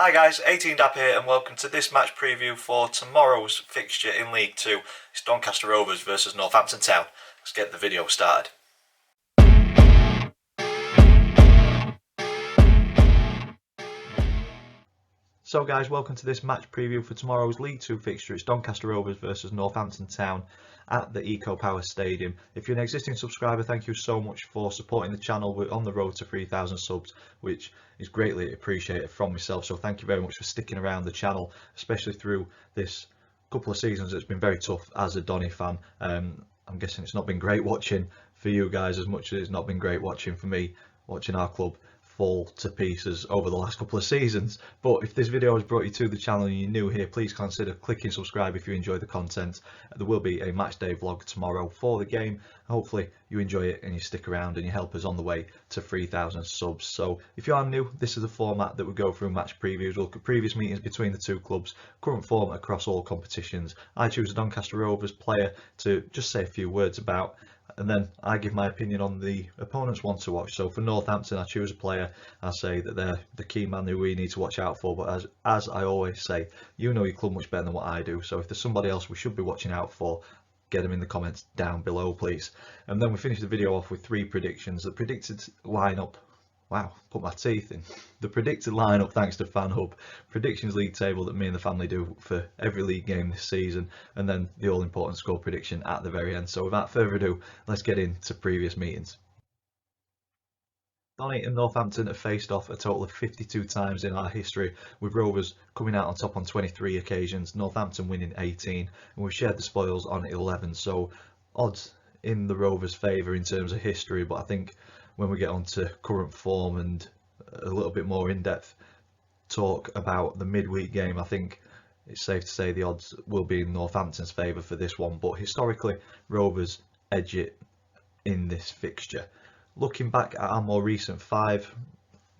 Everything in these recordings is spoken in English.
Hi guys, 18Dap here and welcome to this match preview for tomorrow's fixture in League 2. It's Doncaster Rovers versus Northampton Town. Let's get the video started. So guys, welcome to this match preview for tomorrow's League 2 fixture. It's Doncaster Rovers versus Northampton Town at the Eco Power Stadium. If you're an existing subscriber, thank you so much for supporting the channel. We're on the road to 3,000 subs, which is greatly appreciated from myself. So thank you very much for sticking around the channel, especially through this couple of seasons. It's been very tough as a Donny fan. I'm guessing it's not been great watching for you guys as much as it's not been great watching for me, watching our club fall to pieces over the last couple of seasons. But if this video has brought you to the channel and you're new here, please consider clicking subscribe if you enjoy the content. There will be a match day vlog tomorrow for the game. Hopefully you enjoy it and you stick around and you help us on the way to 3,000 subs. So if you are new, this is the format that we go through match previews. We'll look at previous meetings between the two clubs, current form across all competitions. I choose a Doncaster Rovers player to just say a few words about, and then I give my opinion on the opponent's one to watch. So for Northampton, I choose a player. I say that they're the key man who we need to watch out for. But as I always say, you know your club much better than what I do. So if there's somebody else we should be watching out for, get them in the comments down below, please. And then we finish the video off with 3 predictions. The predicted lineup. Wow, put my teeth in. The predicted lineup, thanks to FanHub, predictions league table that me and the family do for every league game this season, and then the all-important score prediction at the very end. So without further ado, let's get into previous meetings. Donny and Northampton have faced off a total of 52 times in our history, with Rovers coming out on top on 23 occasions, Northampton winning 18, and we've shared the spoils on 11. So odds in the Rovers' favour in terms of history, but I think when we get on to current form and a little bit more in-depth talk about the midweek game, I think it's safe to say the odds will be in Northampton's favour for this one. But historically, Rovers edge it in this fixture. Looking back at our more recent 5,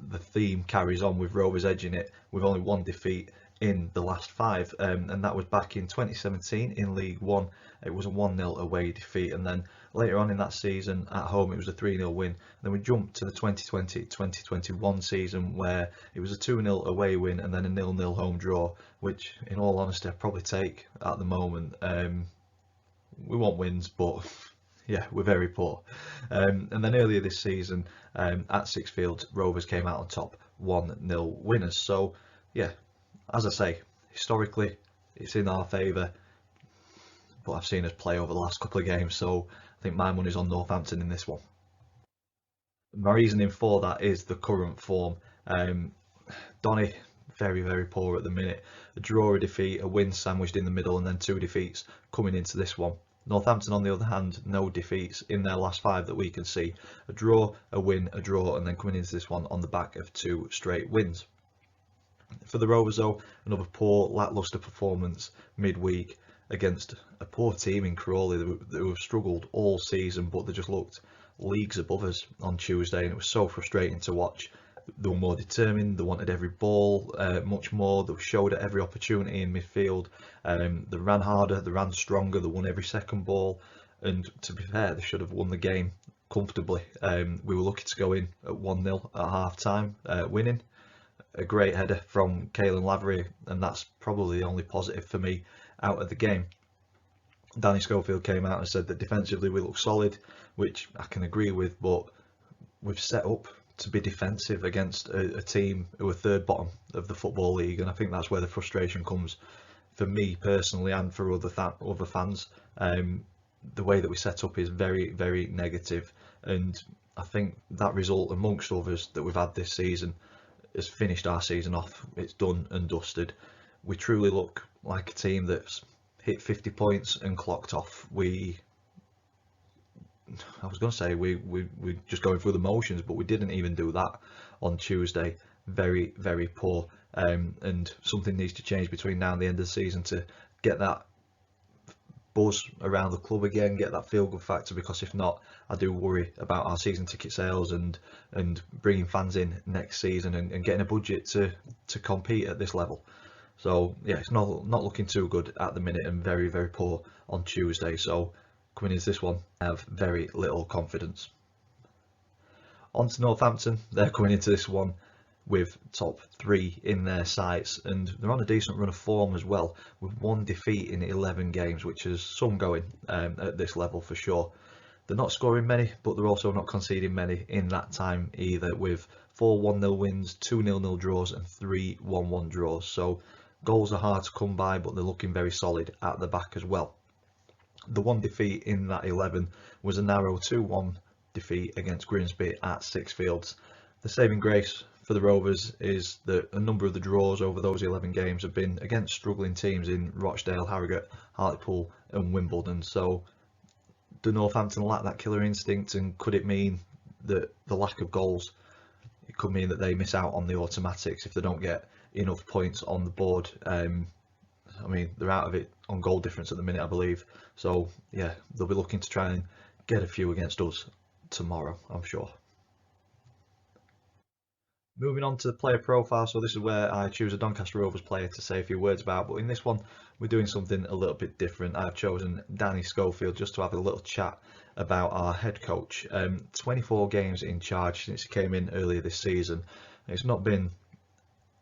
the theme carries on with Rovers edging it with only 1 defeat in the last 5, and that was back in 2017 in League 1. It was a 1-0 away defeat, and then later on in that season at home it was a 3-0 win. Then we jumped to the 2020-2021 season where it was a 2-0 away win and then a 0-0 home draw, which in all honesty I'd probably take at the moment. We want wins, but yeah, we're very poor. And then earlier this season at Sixfields, Rovers came out on top, 1-0 winners. So yeah, as I say, historically it's in our favour, but I've seen us play over the last couple of games, so I think my money's on Northampton in this one. My reasoning for that is the current form. Donny, very poor at the minute. A draw, a defeat, a win sandwiched in the middle, and then 2 defeats coming into this one. Northampton, on the other hand, no defeats in their last 5 that we can see. A draw, a win, a draw, and then coming into this one on the back of 2 straight wins. For the Rovers though, another poor, lacklustre performance midweek against a poor team in Crawley that have struggled all season, but they just looked leagues above us on Tuesday, and it was so frustrating to watch. They were more determined, they wanted every ball much more, they showed at every opportunity in midfield, they ran harder, they ran stronger, they won every second ball, and to be fair, they should have won the game comfortably. We were lucky to go in at 1-0 at half time, winning. A great header from Caelan Lavery, and that's probably the only positive for me out of the game. Danny Schofield came out and said that defensively we look solid, which I can agree with, but we've set up to be defensive against a team who are 3rd bottom of the Football League, and I think that's where the frustration comes for me personally and for other fans. The way that we set up is very negative, and I think that result amongst others that we've had this season has finished our season off. It's done and dusted. We truly look like a team that's hit 50 points and clocked off. We're just going through the motions, but we didn't even do that on Tuesday. Very poor, and something needs to change between now and the end of the season to get that buzz around the club again, get that feel good factor, because if not, I do worry about our season ticket sales and bringing fans in next season and getting a budget to compete at this level. So yeah, it's not looking too good at the minute, and very poor on Tuesday. So coming into this one, I have very little confidence. On to Northampton, they're coming into this one with top 3 in their sights, and they're on a decent run of form as well, with 1 defeat in 11 games, which is some going at this level for sure. They're not scoring many, but they're also not conceding many in that time either, with 4 1-0 wins, 2 0-0 draws and 3 1-1 draws. So goals are hard to come by, but they're looking very solid at the back as well. The 1 defeat in that 11 was a narrow 2-1 defeat against Grimsby at Sixfields. The saving grace for the Rovers is that a number of the draws over those 11 games have been against struggling teams in Rochdale, Harrogate, Hartlepool and Wimbledon. So do Northampton lack that killer instinct, and could it mean that the lack of goals, it could mean that they miss out on the automatics if they don't get enough points on the board? I mean, they're out of it on goal difference at the minute, I believe. So yeah, they'll be looking to try and get a few against us tomorrow, I'm sure. Moving on to the player profile, so this is where I choose a Doncaster Rovers player to say a few words about, but in this one we're doing something a little bit different. I've chosen Danny Schofield just to have a little chat about our head coach. 24 games in charge since he came in earlier this season. It's not been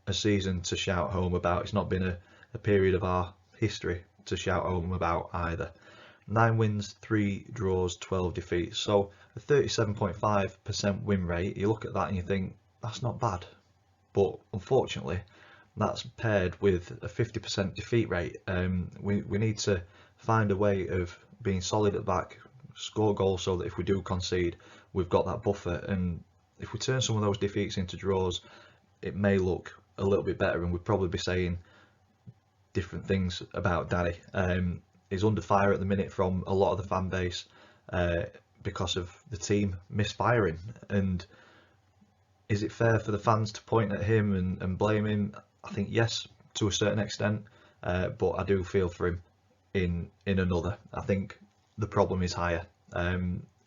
a season to shout home about, it's not been a period of our history to shout home about either. 9 wins, 3 draws, 12 defeats, so a 37.5% win rate. You look at that and you think, that's not bad, but unfortunately that's paired with a 50% defeat rate. We need to find a way of being solid at back, score goals so that if we do concede, we've got that buffer, and if we turn some of those defeats into draws, it may look a little bit better, and we'd probably be saying different things about Danny. He's under fire at the minute from a lot of the fan base because of the team misfiring, and is it fair for the fans to point at him and blame him? I think yes, to a certain extent, but I do feel for him in another. I think the problem is higher.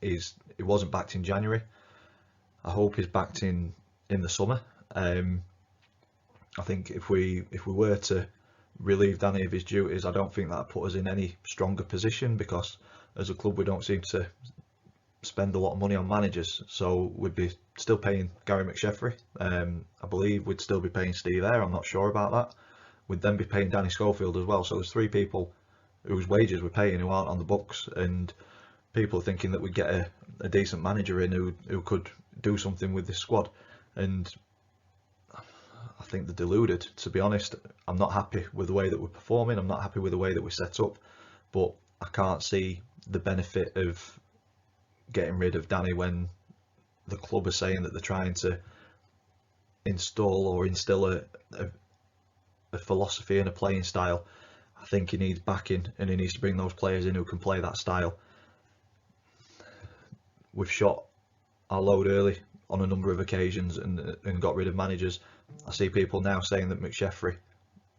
He wasn't backed in January. I hope he's backed in the summer. I think if we were to relieve Danny of his duties, I don't think that put us in any stronger position, because as a club we don't seem to spend a lot of money on managers, so we'd be still paying Gary McSheffrey. I believe we'd still be paying Steve Eyre, I'm not sure about that. We'd then be paying Danny Schofield as well, so there's 3 people whose wages we're paying who aren't on the books, and people are thinking that we'd get a decent manager in who could do something with this squad, and I think they're deluded, to be honest. I'm not happy with the way that we're performing, I'm not happy with the way that we're set up, but I can't see the benefit of getting rid of Danny when the club are saying that they're trying to install or instill a philosophy and a playing style. I think he needs backing, and he needs to bring those players in who can play that style. We've shot our load early on a number of occasions and got rid of managers. I see people now saying that McSheffrey,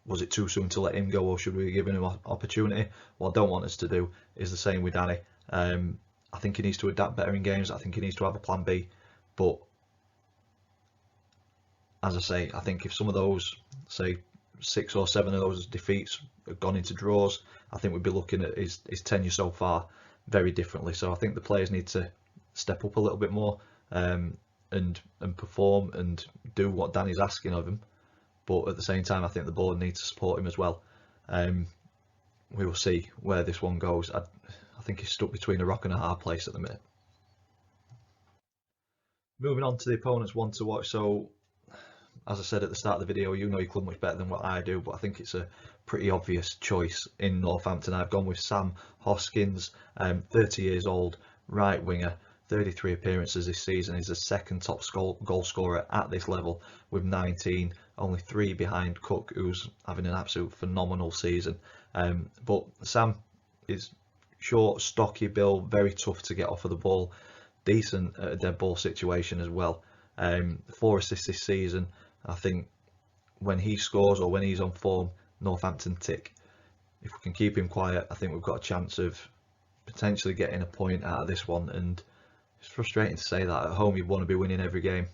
was it too soon to let him go, or should we be giving him an opportunity? What I don't want us to do is the same with Danny. I think he needs to adapt better in games. I think he needs to have a plan B, but as I say, I think if some of those, say 6 or 7 of those defeats have gone into draws, I think we'd be looking at his tenure so far very differently. So I think the players need to step up a little bit more and perform and do what Danny's asking of him, but at the same time I think the board needs to support him as well. We will see where this one goes. I think he's stuck between a rock and a hard place at the minute. Moving on to the opponent's one to watch. So as I said at the start of the video, you know your club much better than what I do, but I think it's a pretty obvious choice in Northampton. I've gone with Sam Hoskins, 30 years old, right winger, 33 appearances this season. He's the second top goal scorer at this level with 19, only 3 behind Cook, who's having an absolute phenomenal season. But Sam is short, stocky build, very tough to get off of the ball, decent at a dead ball situation as well. 4 assists this season. I think when he scores or when he's on form, Northampton tick. If we can keep him quiet, I think we've got a chance of potentially getting a point out of this one. And it's frustrating to say that. At home you'd want to be winning every game,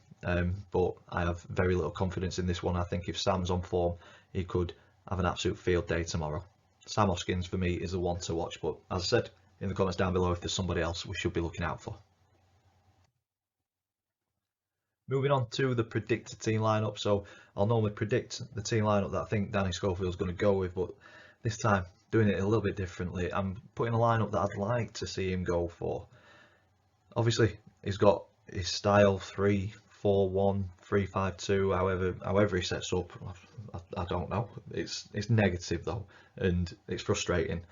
but I have very little confidence in this one. I think if Sam's on form, he could have an absolute field day tomorrow. Sam Hoskins for me is the one to watch, but as I said in the comments down below, if there's somebody else we should be looking out for. Moving on to the predicted team lineup. So I'll normally predict the team lineup that I think Danny Schofield's going to go with, but this time doing it a little bit differently. I'm putting a lineup that I'd like to see him go for. Obviously, he's got his style 3-4-1, 3-5-2, however he sets up. I don't know. It's negative though, and it's frustrating.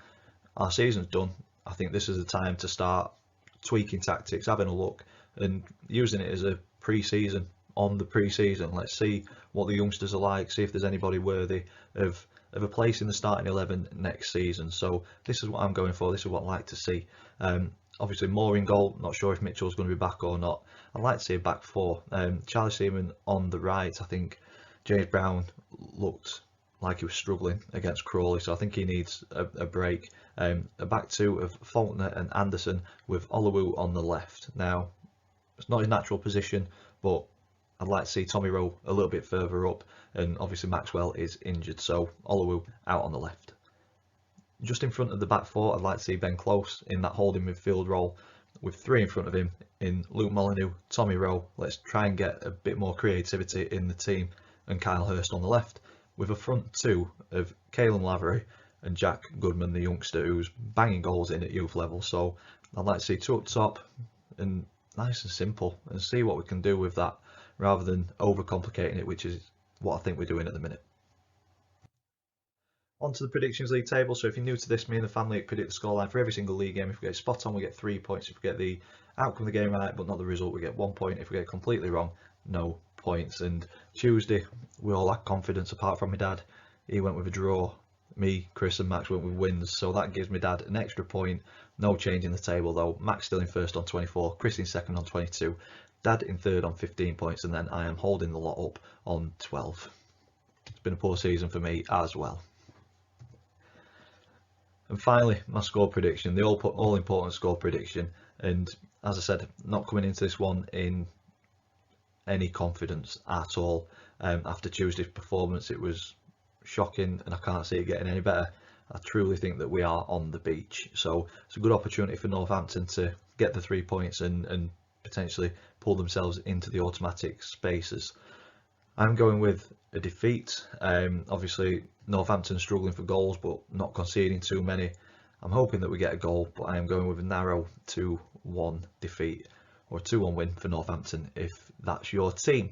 Our season's done. I think this is the time to start tweaking tactics, having a look, and using it as a pre-season on the pre-season. Let's see what the youngsters are like, see if there's anybody worthy of a place in the starting 11 next season. So this is what I'm going for. This is what I'd like to see. Obviously more in goal, not sure if Mitchell's going to be back or not. I'd like to see a back four. Charlie Seaman on the right. I think James Brown looked like he was struggling against Crawley, so I think he needs a break. A back two of Faulkner and Anderson with Oluwu on the left. Now, it's not his natural position, but I'd like to see Tommy Rowe a little bit further up, and obviously Maxwell is injured, so Oluwu out on the left. Just in front of the back four, I'd like to see Ben Close in that holding midfield role with three in front of him in Luke Molyneux, Tommy Rowe. Let's try and get a bit more creativity in the team, and Kyle Hurst on the left, with a front two of Caelan Lavery and Jack Goodman, the youngster who's banging goals in at youth level. So I'd like to see two up top and nice and simple, and see what we can do with that rather than overcomplicating it, which is what I think we're doing at the minute. On to the Predictions League table. So if you're new to this, me and the family predict the scoreline for every single league game. If we get spot on, we get 3 points. If we get the outcome of the game right but not the result, we get 1 point. If we get completely wrong, no points. And Tuesday, we all had confidence apart from my dad. He went with a draw. Me, Chris and Max went with wins, so that gives my dad an extra point. No change in the table though. Max still in first on 24, Chris in second on 22, Dad in third on 15 points, and then I am holding the lot up on 12. It's been a poor season for me as well. And finally, my score prediction, the all important score prediction. And as I said, not coming into this one in any confidence at all. After Tuesday's performance, it was shocking, and I can't see it getting any better. I truly think that we are on the beach, so it's a good opportunity for Northampton to get the 3 points and potentially pull themselves into the automatic spaces. I'm going with a defeat. Obviously Northampton struggling for goals but not conceding too many. I'm hoping that we get a goal, but I am going with a narrow 2-1 defeat, or a 2-1 win for Northampton if that's your team.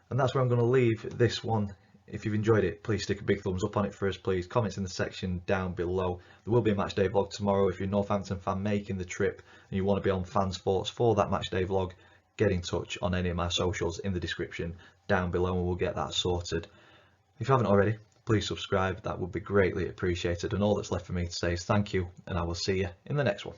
And that's where I'm going to leave this one. If you've enjoyed it, please stick a big thumbs up on it for us, please. Comments in the section down below. There will be a matchday vlog tomorrow. If you're a Northampton fan making the trip and you want to be on Fan Sports for that matchday vlog, get in touch on any of my socials in the description down below and we'll get that sorted. If you haven't already, please subscribe. That would be greatly appreciated. And all that's left for me to say is thank you, and I will see you in the next one.